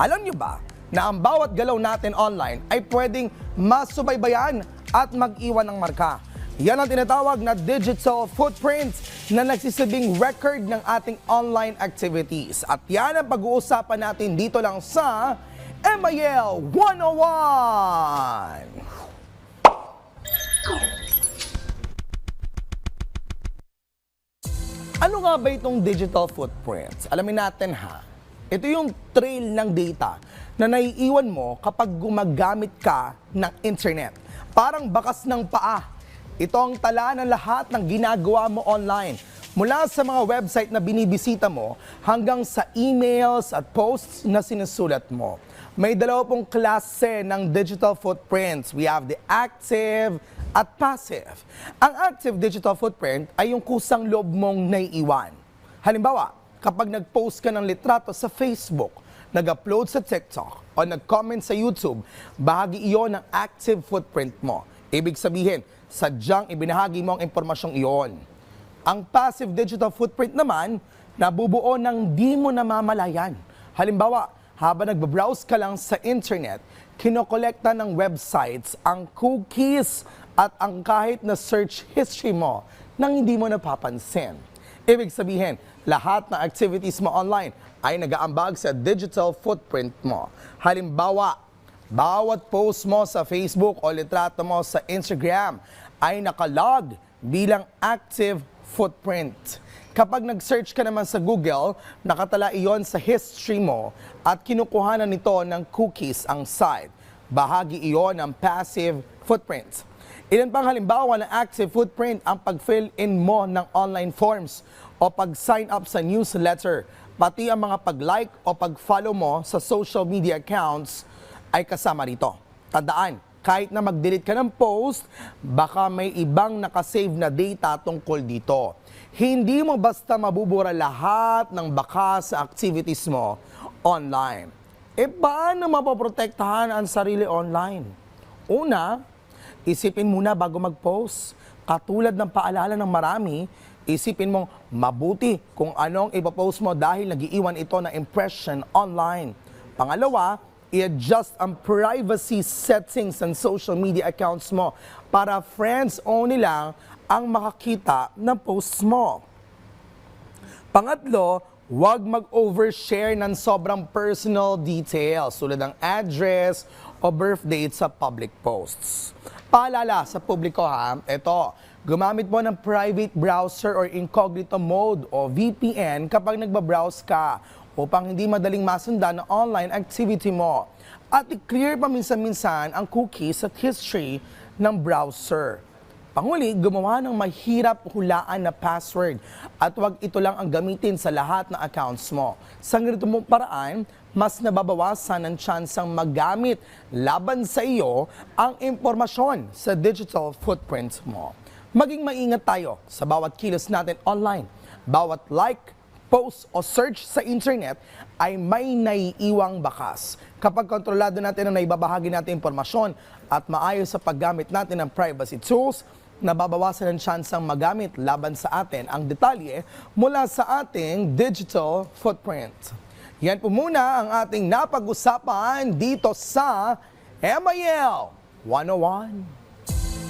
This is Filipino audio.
Alam niyo ba na ang bawat galaw natin online ay pwedeng masubaybayan at mag-iwan ng marka? Yan ang tinatawag na digital footprint na nagsisilbing record ng ating online activities. At yan ang pag-uusapan natin dito lang sa MIL 101! Ano nga ba itong digital footprints? Alamin natin ha. Ito yung trail ng data na naiiwan mo kapag gumagamit ka ng internet. Parang bakas ng paa. Ito ang tala ng lahat ng ginagawa mo online. Mula sa mga website na binibisita mo hanggang sa emails at posts na sinusulat mo. May dalawang klase ng digital footprints. We have the active at passive. Ang active digital footprint ay yung kusang loob mong naiiwan. Halimbawa, kapag nag-post ka ng litrato sa Facebook, nag-upload sa TikTok, o nag-comment sa YouTube, bahagi iyon ng active footprint mo. Ibig sabihin, sadyang ibinahagi mo ang impormasyong iyon. Ang passive digital footprint naman, nabubuo ng di mo namamalayan. Halimbawa, habang nagbabrowse ka lang sa internet, kinokolekta ng websites ang cookies at ang kahit na search history mo nang hindi mo napapansin. Ibig sabihin, lahat ng activities mo online ay nag-aambag sa digital footprint mo. Halimbawa, bawat post mo sa Facebook o litrato mo sa Instagram ay nakalog bilang active footprint. Kapag nag-search ka naman sa Google, nakatala iyon sa history mo at kinukuhanan nito ng cookies ang site. Bahagi iyon ng passive footprint. Ilan pang halimbawa ng active footprint ang pag-fill in mo ng online forms o pag-sign up sa newsletter, pati ang mga pag-like o pag-follow mo sa social media accounts ay kasama rito. Tandaan, kahit na mag-delete ka ng post, baka may ibang nakasave na data tungkol dito. Hindi mo basta mabubura lahat ng baka sa activities mo online. E paano mapoprotektahan ang sarili online? Una, isipin muna bago mag-post. Katulad ng paalala ng marami, isipin mong mabuti kung anong ipopost mo dahil nag-iiwan ito ng impression online. Pangalawa, i-adjust ang privacy settings ng social media accounts mo para friends only lang ang makakita ng posts mo. Pangatlo, huwag mag-overshare ng sobrang personal details tulad ng address o birth date sa public posts. Paalala sa publiko ha, ito, gumamit mo ng private browser or incognito mode o VPN kapag nagbabrowse ka upang hindi madaling masundan ang online activity mo. At i-clear paminsan-minsan ang cookies at history ng browser. Panghuli, gumawa ng mahirap hulaan na password at huwag ito lang ang gamitin sa lahat ng accounts mo. Sa ganito mong paraan, mas nababawasan ang tsansang magamit laban sa iyo ang impormasyon sa digital footprint mo. Maging maingat tayo sa bawat kilos natin online. Bawat like, post o search sa internet ay may naiiwang bakas. Kapag kontrolado natin ang naibabahagi natin impormasyon at maayos sa paggamit natin ng privacy tools, nababawasan ang tsansang magamit laban sa atin ang detalye mula sa ating digital footprint. Yan po muna ang ating napag-usapan dito sa MIL 101.